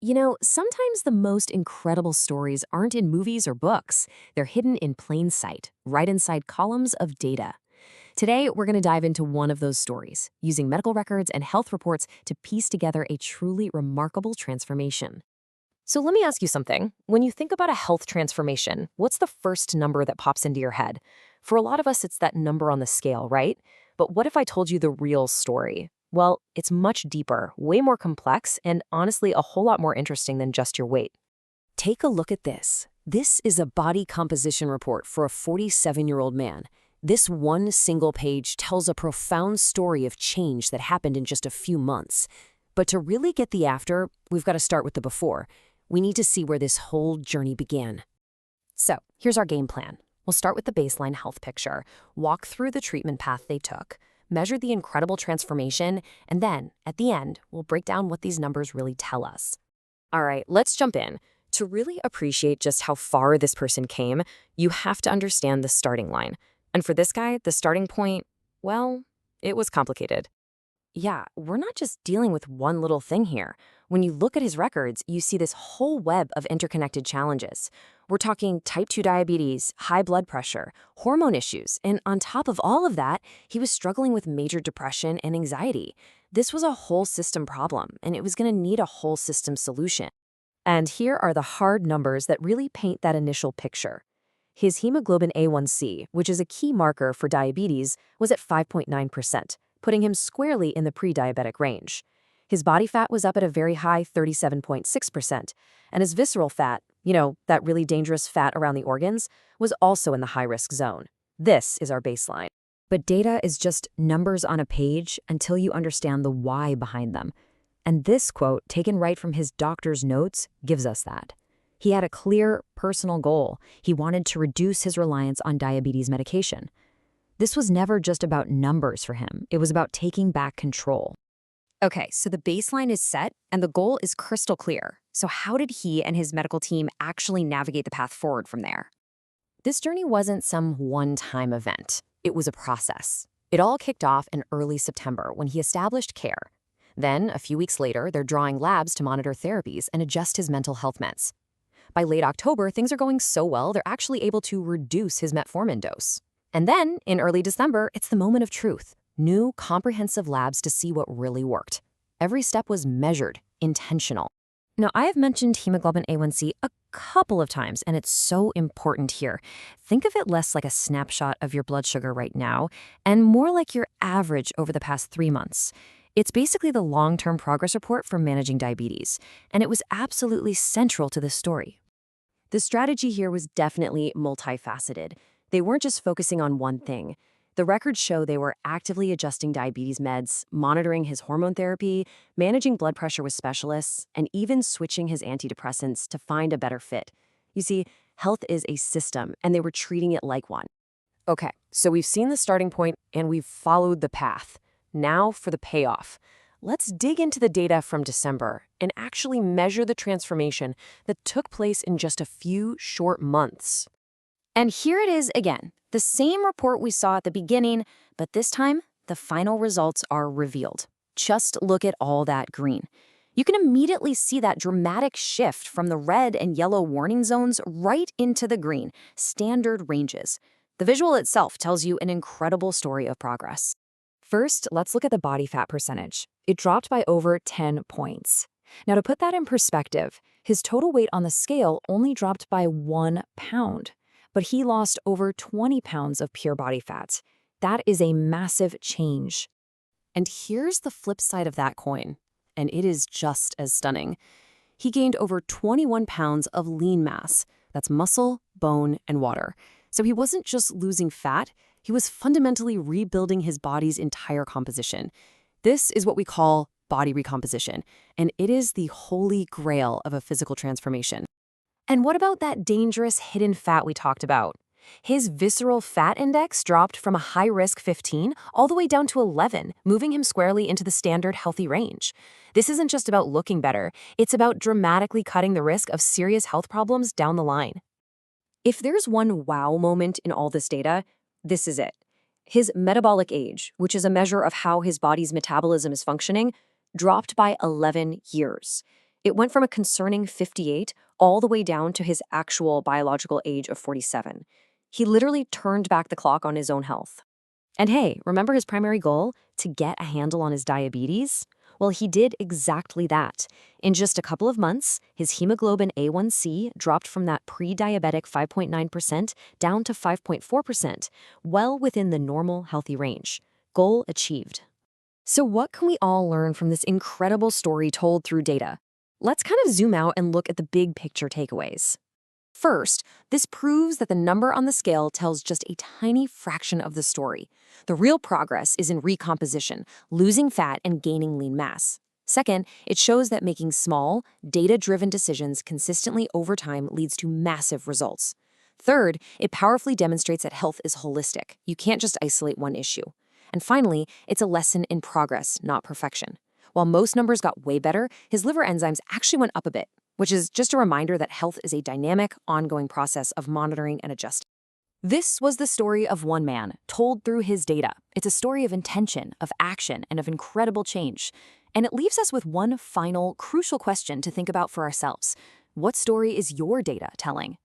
Sometimes the most incredible stories aren't in movies or books. They're hidden in plain sight, right inside columns of data. Today, we're going to dive into one of those stories, using medical records and health reports to piece together a truly remarkable transformation. So let me ask you something. When you think about a health transformation, what's the first number that pops into your head? For a lot of us, it's that number on the scale, right? But what if I told you the real story? Well, it's much deeper, way more complex, and honestly, a whole lot more interesting than just your weight. Take a look at this. This is a body composition report for a 47-year-old man. This one single page tells a profound story of change that happened in just a few months. But to really get the after, we've got to start with the before. We need to see where this whole journey began. So, here's our game plan. We'll start with the baseline health picture, walk through the treatment path they took, measure the incredible transformation, and then, at the end, we'll break down what these numbers really tell us. All right, let's jump in. To really appreciate just how far this person came, you have to understand the starting line. And for this guy, the starting point, well, it was complicated. Yeah, we're not just dealing with one little thing here. When you look at his records, you see this whole web of interconnected challenges. We're talking type 2 diabetes, high blood pressure, hormone issues, and on top of all of that, he was struggling with major depression and anxiety. This was a whole system problem, and it was going to need a whole system solution. And here are the hard numbers that really paint that initial picture. His hemoglobin A1C, which is a key marker for diabetes, was at 5.9%. Putting him squarely in the pre-diabetic range. His body fat was up at a very high 37.6%, and his visceral fat, that really dangerous fat around the organs, was also in the high-risk zone. This is our baseline. But data is just numbers on a page until you understand the why behind them. And this quote, taken right from his doctor's notes, gives us that. He had a clear, personal goal. He wanted to reduce his reliance on diabetes medication. This was never just about numbers for him. It was about taking back control. Okay, so the baseline is set and the goal is crystal clear. So how did he and his medical team actually navigate the path forward from there? This journey wasn't some one-time event. It was a process. It all kicked off in early September when he established care. Then, a few weeks later, they're drawing labs to monitor therapies and adjust his mental health meds. By late October, things are going so well, they're actually able to reduce his metformin dose. And then, in early December, it's the moment of truth. New, comprehensive labs to see what really worked. Every step was measured, intentional. Now, I have mentioned hemoglobin A1C a couple of times, and it's so important here. Think of it less like a snapshot of your blood sugar right now, and more like your average over the past 3 months. It's basically the long-term progress report for managing diabetes, and it was absolutely central to this story. The strategy here was definitely multifaceted. They weren't just focusing on one thing. The records show they were actively adjusting diabetes meds, monitoring his hormone therapy, managing blood pressure with specialists, and even switching his antidepressants to find a better fit. You see, health is a system, and they were treating it like one. Okay, so we've seen the starting point, and we've followed the path. Now for the payoff. Let's dig into the data from December and actually measure the transformation that took place in just a few short months. And here it is again, the same report we saw at the beginning, but this time, the final results are revealed. Just look at all that green. You can immediately see that dramatic shift from the red and yellow warning zones right into the green, standard ranges. The visual itself tells you an incredible story of progress. First, let's look at the body fat percentage. It dropped by over 10 points. Now, to put that in perspective, his total weight on the scale only dropped by 1 pound. But he lost over 20 pounds of pure body fat. That is a massive change. And here's the flip side of that coin, and it is just as stunning. He gained over 21 pounds of lean mass. That's muscle, bone, and water. So he wasn't just losing fat, he was fundamentally rebuilding his body's entire composition. This is what we call body recomposition, and it is the holy grail of a physical transformation. And what about that dangerous hidden fat we talked about? His visceral fat index dropped from a high-risk 15 all the way down to 11, moving him squarely into the standard healthy range. This isn't just about looking better, it's about dramatically cutting the risk of serious health problems down the line. If there's one wow moment in all this data, this is it. His metabolic age, which is a measure of how his body's metabolism is functioning, dropped by 11 years. It went from a concerning 58 all the way down to his actual biological age of 47. He literally turned back the clock on his own health. And hey, remember his primary goal? To get a handle on his diabetes? Well, he did exactly that. In just a couple of months, his hemoglobin A1C dropped from that pre-diabetic 5.9% down to 5.4%, well within the normal healthy range. Goal achieved. So what can we all learn from this incredible story told through data? Let's kind of zoom out and look at the big picture takeaways. First, this proves that the number on the scale tells just a tiny fraction of the story. The real progress is in recomposition, losing fat and gaining lean mass. Second, it shows that making small, data-driven decisions consistently over time leads to massive results. Third, it powerfully demonstrates that health is holistic. You can't just isolate one issue. And finally, it's a lesson in progress, not perfection. While most numbers got way better, his liver enzymes actually went up a bit, which is just a reminder that health is a dynamic, ongoing process of monitoring and adjusting. This was the story of one man, told through his data. It's a story of intention, of action, and of incredible change. And it leaves us with one final, crucial question to think about for ourselves. What story is your data telling?